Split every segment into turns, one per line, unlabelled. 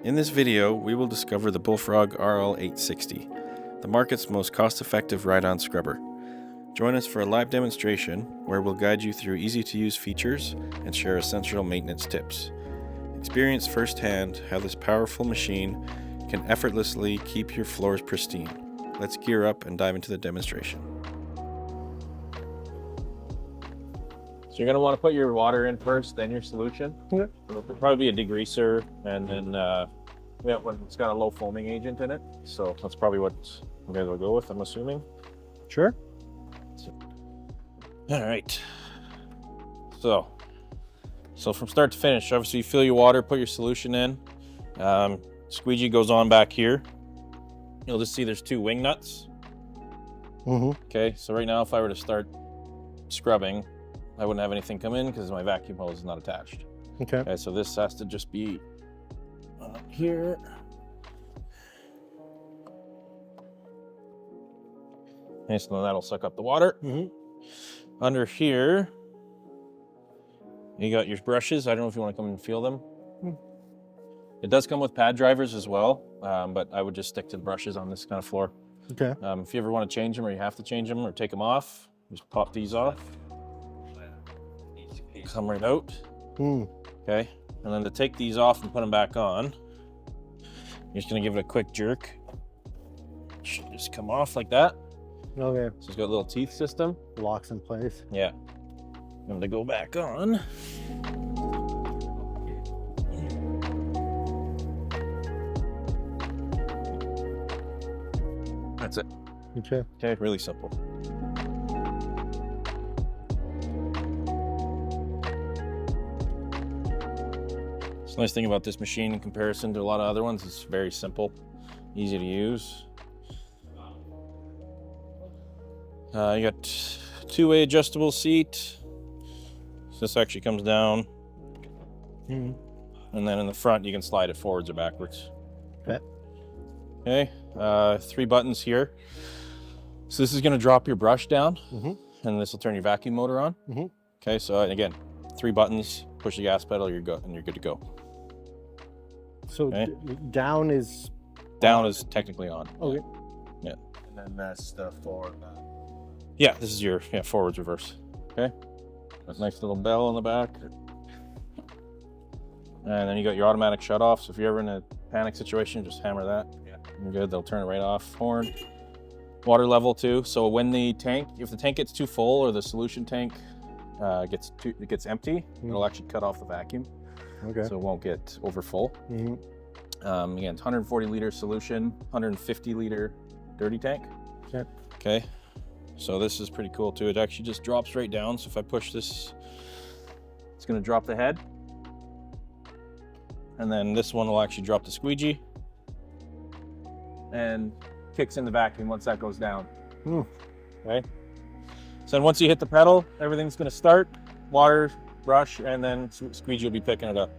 In this video, we will discover the BullFrog RL860, the market's most cost-effective ride-on scrubber. Join us for a live demonstration where we'll guide you through easy-to-use features and share essential maintenance tips. Experience firsthand how this powerful machine can effortlessly keep your floors pristine. Let's gear up and dive into the demonstration.
So you're going to want to put your water in first, then your solution.
Okay.
It'll probably be a degreaser, and then when it's got a low foaming agent in it. So that's probably what you guys will go with, I'm assuming.
Sure.
All right. So from start to finish, obviously you fill your water, put your solution in. Squeegee goes on back here. You'll just see there's two wing nuts. Okay, so right now if I were to start scrubbing, I wouldn't have anything come in because my vacuum hose is not attached.
Okay.
So this has to just be here. Okay, so that'll suck up the water. Under here, you got your brushes. I don't know if you want to come and feel them. It does come with pad drivers as well, but I would just stick to the brushes on this kind of floor.
Okay.
If you ever want to change them or you have to change them or take them off, just pop these off. Come right out. Okay, and then to take these off and put them back on, you're just gonna give it a quick jerk. Should just come off like that.
Okay.
So it's got a little teeth system.
Locks in place.
Yeah. And to go back on. That's it.
Okay.
Okay, really simple. The nice thing about this machine in comparison to a lot of other ones, it's very simple, easy to use. You got two-way adjustable seat. So this actually comes down. And then in the front, you can slide it forwards or backwards.
Okay.
Okay, 3 buttons here. So this is gonna drop your brush down, and this will turn your vacuum motor on. Okay, so again, 3 buttons, push the gas pedal, you're good to go.
So
Okay.
down is
technically on.
okay.
Yeah.
And then that's the forward.
Yeah, this is your forwards reverse. Okay. That's a nice little bell on the back. And then you got your automatic shut off. So if you're ever in a panic situation, just hammer that.
Yeah.
You're good. They'll turn it right off. Horn. Water level too. So when if the tank gets too full or the solution tank gets empty, it'll actually cut off the vacuum.
Okay.
So it won't get over full. Again, it's 140 liter solution, 150 liter dirty tank.
Okay.
Okay. So this is pretty cool too. It actually just drops right down. So if I push this, it's going to drop the head. And then this one will actually drop the squeegee and kicks in the vacuum once that goes down. Okay. So then once you hit the pedal, everything's going to start, water, brush, and then squeegee will be picking it up.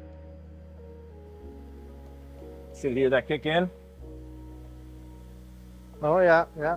Should you hear that kick in?
Oh yeah, yeah.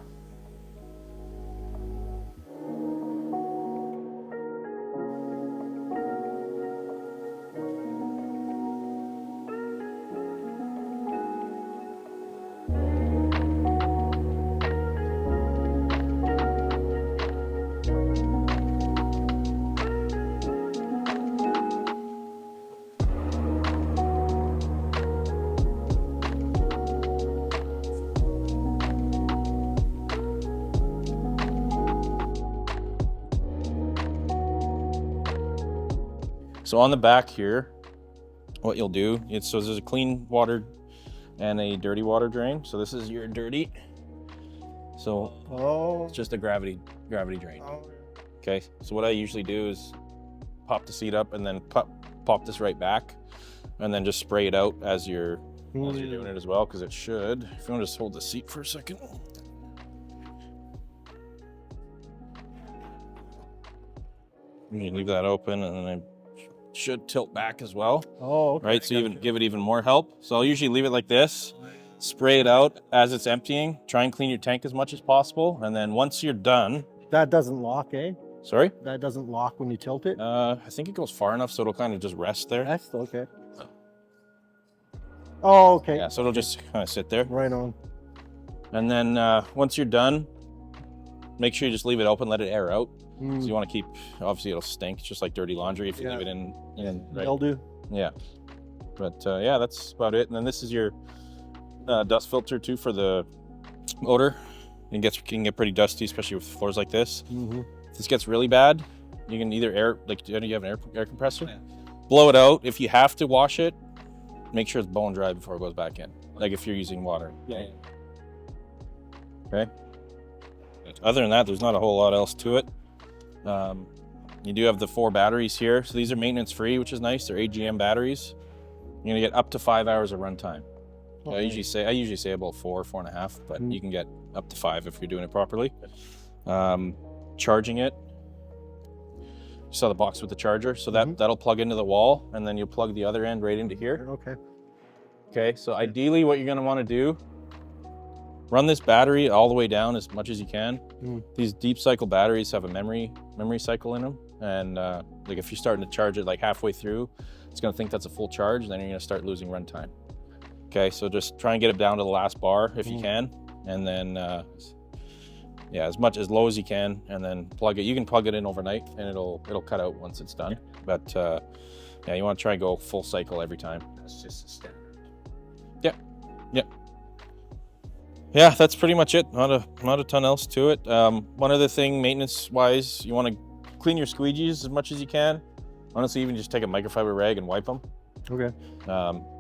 So on the back here, what you'll do, so there's a clean water and a dirty water drain. So this is your dirty. So it's just a gravity drain. Okay, so what I usually do is pop the seat up and then pop this right back and then just spray it out as you're doing it as well, because it should. If you want to just hold the seat for a second. You leave that open and then it should tilt back as well.
Oh, okay.
Right, so give it even more help. So I'll usually leave it like this, spray it out as it's emptying, try and clean your tank as much as possible, and then once you're done...
That doesn't lock, eh?
Sorry?
That doesn't lock when you tilt it?
I think it goes far enough so it'll kind of just rest there.
That's okay. Oh, okay.
Yeah, so it'll just kind of sit there.
Right on.
And then once you're done, make sure you just leave it open, let it air out. So you want to keep, obviously it'll stink, it's just like dirty laundry if you leave it in right?
Mildew.
Yeah. But yeah, that's about it. And then this is your dust filter too for the motor. It can get pretty dusty, especially with floors like this. If this gets really bad, you can either you have an air compressor, blow it out. If you have to wash it, make sure it's bone dry before it goes back in. Like if you're using water.
Yeah.
Okay. Other than that, there's not a whole lot else to it. You do have the 4 batteries here. So these are maintenance free, which is nice. They're AGM batteries. You're gonna get up to 5 hours of runtime. Okay. I usually say about 4.5, but you can get up to 5 if you're doing it properly. Charging it. You saw the box with the charger, so that'll plug into the wall, and then you'll plug the other end right into here.
Okay.
Okay, so ideally what you're gonna wanna do, run this battery all the way down as much as you can. These deep cycle batteries have a memory cycle in them, and like if you're starting to charge it like halfway through, it's gonna think that's a full charge, and then you're gonna start losing runtime. Okay, so just try and get it down to the last bar if you can, and then yeah, as low as you can, and then plug it. You can plug it in overnight, and it'll cut out once it's done. But yeah, you want to try and go full cycle every time.
That's just a standard.
Yeah, that's pretty much it. Not a ton else to it. One other thing, maintenance-wise, you want to clean your squeegees as much as you can. Honestly, even just take a microfiber rag and wipe them.
Okay.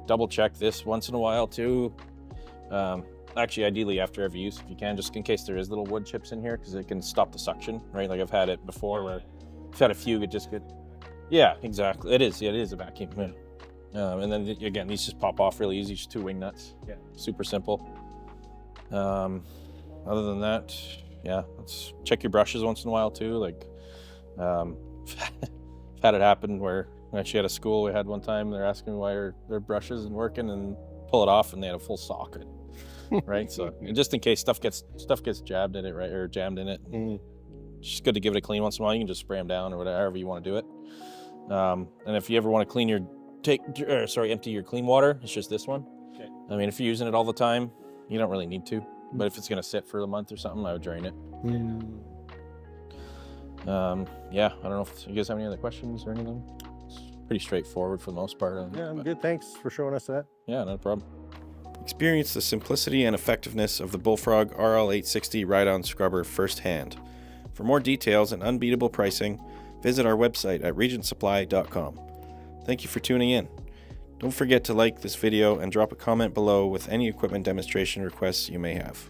Double check this once in a while too. Actually, ideally after every use if you can, just in case there is little wood chips in here, because it can stop the suction, right? Like I've had it before where I've had a few, it just get, yeah, exactly. It is a vacuum. Yeah. And then again, these just pop off really easy, just 2 wing nuts.
Yeah.
Super simple. Other than that, yeah, let's check your brushes once in a while too. Like, I've had it happen where actually at a school we had one time, they're asking me why their brush isn't working, and pull it off and they had a full socket. Right, so just in case stuff gets jabbed in it, right, or jammed in it, it's just good to give it a clean once in a while. You can just spray them down or whatever you want to do it. And if you ever want to clean empty your clean water, it's just this one.
Okay.
I mean, if you're using it all the time, you don't really need to, but if it's gonna sit for a month or something, I would drain it. Yeah, I don't know if you guys have any other questions or anything. It's pretty straightforward for the most part.
Yeah, I'm good. Thanks for showing us that.
Yeah, not a problem.
Experience the simplicity and effectiveness of the BullFrog RL860 ride-on scrubber firsthand. For more details and unbeatable pricing, visit our website at regentsupply.com. Thank you for tuning in. Don't forget to like this video and drop a comment below with any equipment demonstration requests you may have.